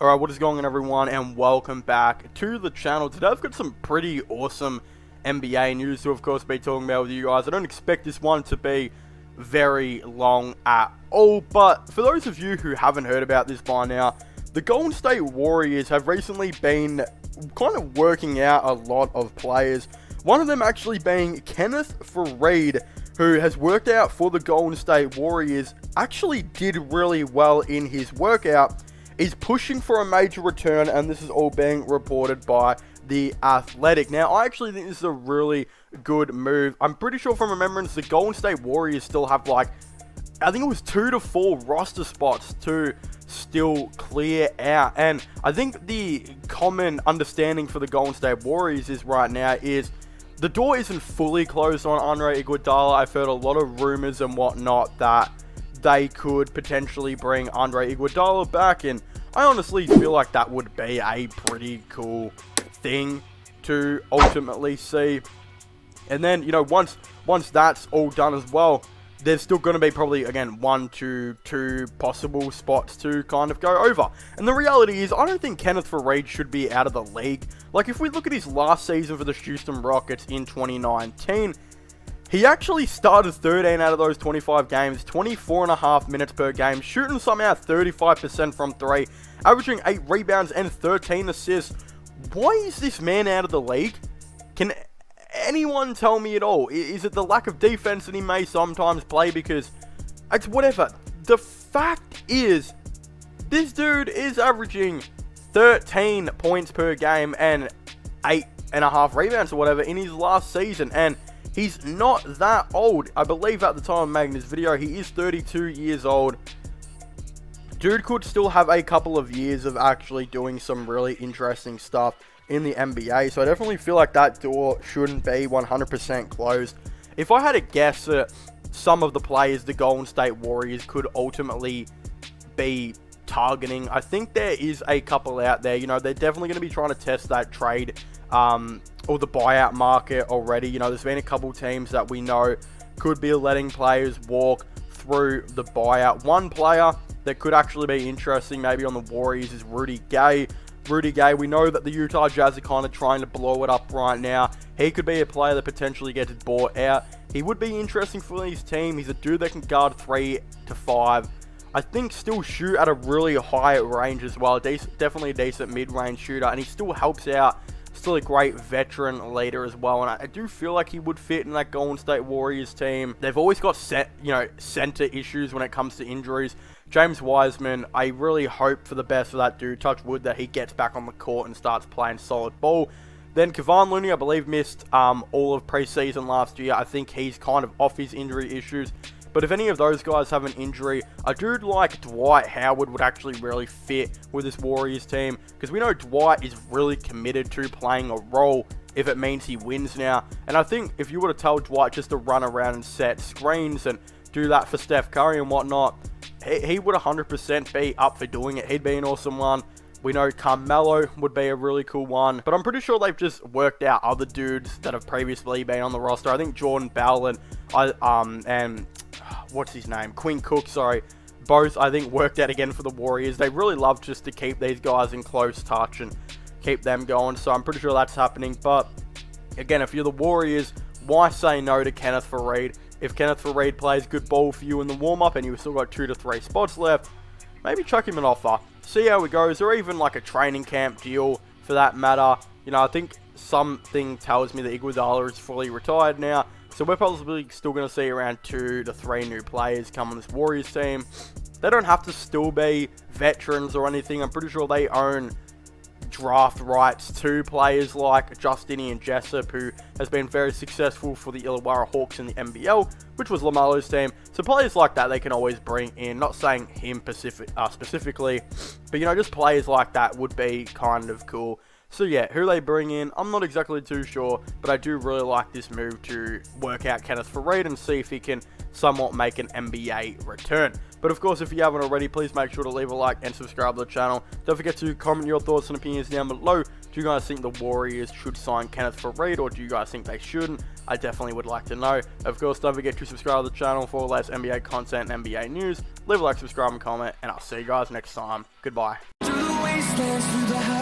Alright, what is going on everyone, and welcome back to the channel. Today I've got some pretty awesome NBA news to of course be talking about with you guys. I don't expect this one to be very long at all, but for those of you who haven't heard about this by now, the Golden State Warriors have recently been kind of working out a lot of players. One of them actually being Kenneth Faried, who has worked out for the Golden State Warriors, actually did really well in his workout. Is pushing for a major return, and this is all being reported by The Athletic. Now, I actually think this is a really good move. I'm pretty sure from remembrance, the Golden State Warriors still have like, I think it was 2 to 4 roster spots to still clear out. And I think the common understanding for the Golden State Warriors is right now is the door isn't fully closed on Andre Iguodala. I've heard a lot of rumors and whatnot that they could potentially bring Andre Iguodala back, and I honestly feel like that would be a pretty cool thing to ultimately see. And then, you know, once that's all done as well, there's still going to be probably, again, 1 to 2 possible spots to kind of go over. And the reality is, I don't think Kenneth Faried should be out of the league. Like, if we look at his last season for the Houston Rockets in 2019, he actually started 13 out of those 25 games, 24.5 minutes per game, shooting somehow 35% from 3, averaging 8 rebounds and 13 assists. Why is this man out of the league? Can anyone tell me at all? Is it the lack of defense that he may sometimes play? Because it's whatever. The fact is, this dude is averaging 13 points per game and 8.5 rebounds or whatever in his last season, and he's not that old. I believe at the time of making this video, he is 32 years old. Dude could still have a couple of years of actually doing some really interesting stuff in the NBA. So I definitely feel like that door shouldn't be 100% closed. If I had to guess at some of the players the Golden State Warriors could ultimately be targeting, I think there is a couple out there. You know, they're definitely going to be trying to test that trade or the buyout market already. You know, there's been a couple teams that we know could be letting players walk through the buyout. One player that could actually be interesting maybe on the Warriors is Rudy Gay. Rudy Gay, we know that the Utah Jazz are kind of trying to blow it up right now. He could be a player that potentially gets bought out. He would be interesting for his team. He's a dude that can guard 3 to 5. I think still shoot at a really high range as well. Definitely a decent mid-range shooter, and he still helps out. Still a great veteran leader as well, and I do feel like he would fit in that Golden State Warriors team. They've always got center issues when it comes to injuries. James Wiseman, I really hope for the best for that dude. Touch wood that he gets back on the court and starts playing solid ball. Then Kevon Looney, I believe, missed all of preseason last year. I think he's kind of off his injury issues. But if any of those guys have an injury, a dude like Dwight Howard would actually really fit with this Warriors team, because we know Dwight is really committed to playing a role if it means he wins now. And I think if you were to tell Dwight just to run around and set screens and do that for Steph Curry and whatnot, he would 100% be up for doing it. He'd be an awesome one. We know Carmelo would be a really cool one, but I'm pretty sure they've just worked out other dudes that have previously been on the roster. I think Jordan Bell and what's his name? Quinn Cook, sorry. Both, I think, worked out again for the Warriors. They really love just to keep these guys in close touch and keep them going, so I'm pretty sure that's happening. But, again, if you're the Warriors, why say no to Kenneth Faried? If Kenneth Faried plays good ball for you in the warm-up and you've still got 2 to 3 spots left, maybe chuck him an offer. See how it goes, or even like a training camp deal for that matter. You know, I think something tells me that Iguodala is fully retired now, so we're probably still going to see around 2 to 3 new players come on this Warriors team. They don't have to still be veterans or anything. I'm pretty sure they own draft rights to players like Justinian Jessup, who has been very successful for the Illawarra Hawks in the NBL, which was LaMelo's team. So players like that they can always bring in. Not saying him specifically, but you know, just players like that would be kind of cool. So yeah, who they bring in, I'm not exactly too sure, but I do really like this move to work out Kenneth Faried and see if he can somewhat make an NBA return. But of course, if you haven't already, please make sure to leave a like and subscribe to the channel. Don't forget to comment your thoughts and opinions down below. Do you guys think the Warriors should sign Kenneth Faried, or do you guys think they shouldn't? I definitely would like to know. Of course, don't forget to subscribe to the channel for less NBA content and NBA news. Leave a like, subscribe, and comment, and I'll see you guys next time. Goodbye. wastelands through the